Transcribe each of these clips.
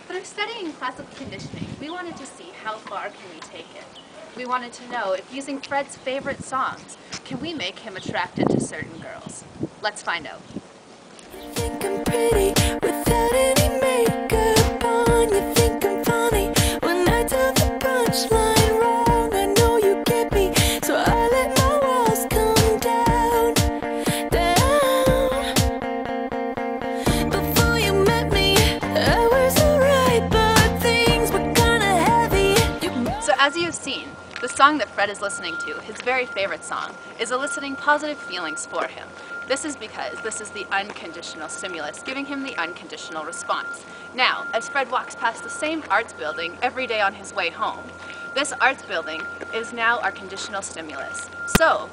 Through studying classical conditioning, we wanted to see how far can we take it. We wanted to know if using Fred's favorite songs, can we make him attracted to certain girls? Let's find out. You think I'm pretty without any makeup on. You think I'm funny when I tell the punchline wrong. I know you get me, so I let my walls come down, down. Before you met me, I was alright, but things were kinda heavy. So as you've seen, the song that Fred is listening to, his very favorite song, is eliciting positive feelings for him. This is because this is the unconditional stimulus, giving him the unconditional response. Now, as Fred walks past the same arts building every day on his way home, this arts building is now our conditional stimulus. So,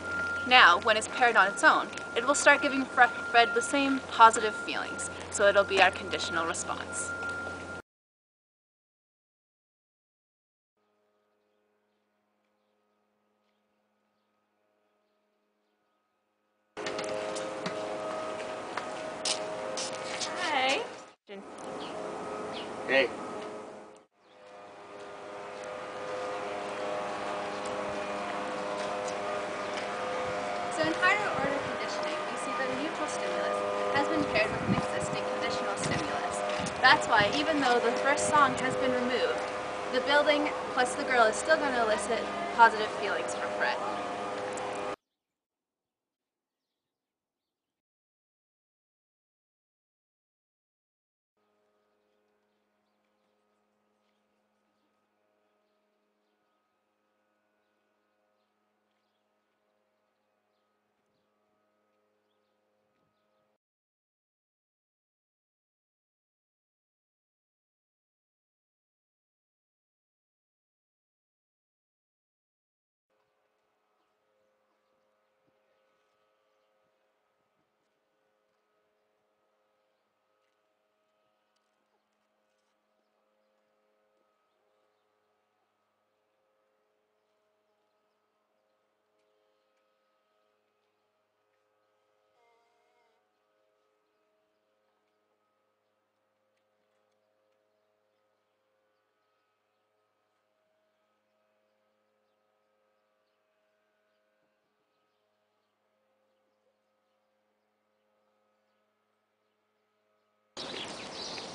now, when it's paired on its own, it will start giving Fred the same positive feelings, so it'll be our conditional response. Hi. Hey. So in higher order conditioning, we see that a neutral stimulus has been paired with an existing conditional stimulus. That's why, even though the first song has been removed, the building plus the girl is still going to elicit positive feelings for Fred.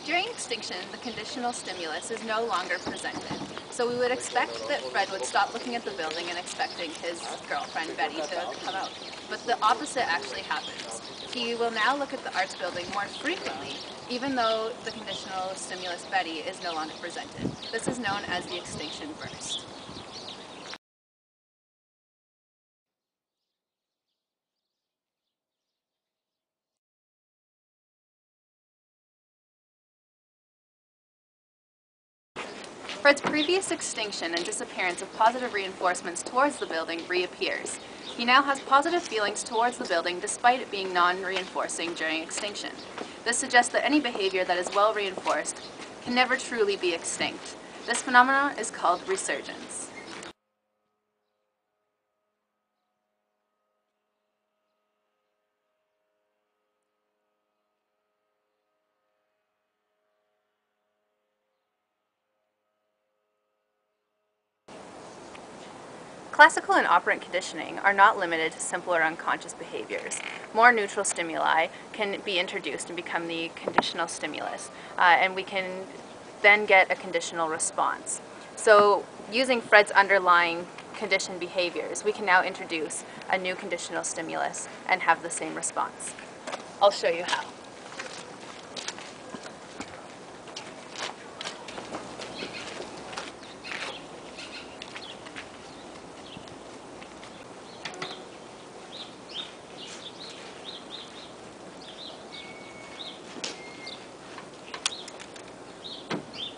During extinction, the conditional stimulus is no longer presented. So we would expect that Fred would stop looking at the building and expecting his girlfriend Betty to come out. But the opposite actually happens. He will now look at the arts building more frequently, even though the conditional stimulus Betty is no longer presented. This is known as the extinction burst. Fred's previous extinction and disappearance of positive reinforcements towards the building reappears. He now has positive feelings towards the building despite it being non-reinforcing during extinction. This suggests that any behavior that is well reinforced can never truly be extinct. This phenomenon is called resurgence. Classical and operant conditioning are not limited to simple or unconscious behaviors. More neutral stimuli can be introduced and become the conditional stimulus, and we can then get a conditional response. So using Fred's underlying conditioned behaviors, we can now introduce a new conditional stimulus and have the same response. I'll show you how.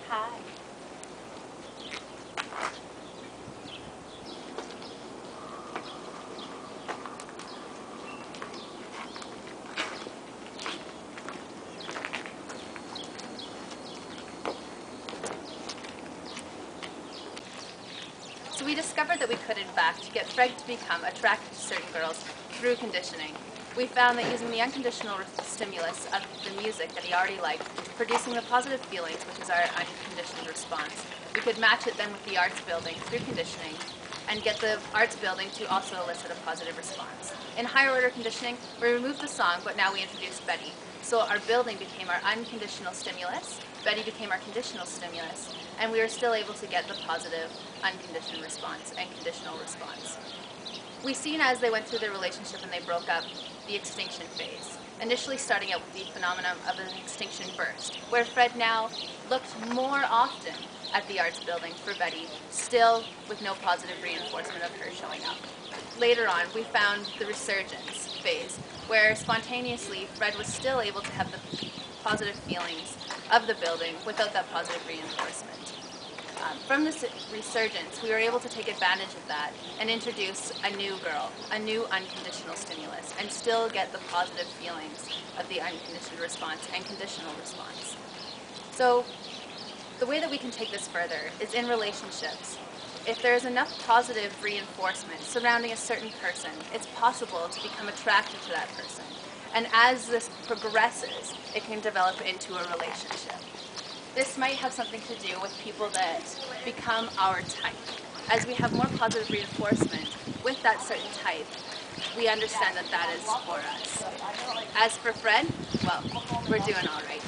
Hi. So we discovered that we could, in fact, get Fred to become attracted to certain girls through conditioning. We found that using the unconditional stimulus of the music that he already liked, producing the positive feelings, which is our unconditioned response, we could match it then with the arts building through conditioning and get the arts building to also elicit a positive response. In higher order conditioning, we removed the song, but now we introduced Betty. So our building became our unconditional stimulus, Betty became our conditional stimulus, and we were still able to get the positive unconditioned response and conditional response. We've seen as they went through their relationship and they broke up, the extinction phase. Initially starting out with the phenomenon of an extinction burst, where Fred now looked more often at the arts building for Betty, still with no positive reinforcement of her showing up. Later on, we found the resurgence phase, where spontaneously Fred was still able to have the positive feelings of the building without that positive reinforcement. From this resurgence, we were able to take advantage of that and introduce a new girl, a new unconditional stimulus, and still get the positive feelings of the unconditioned response and conditional response. So the way that we can take this further is in relationships. If there is enough positive reinforcement surrounding a certain person, it's possible to become attracted to that person. And as this progresses, it can develop into a relationship. This might have something to do with people that become our type. As we have more positive reinforcement with that certain type, we understand that that is for us. As for Fred, well, we're doing all right.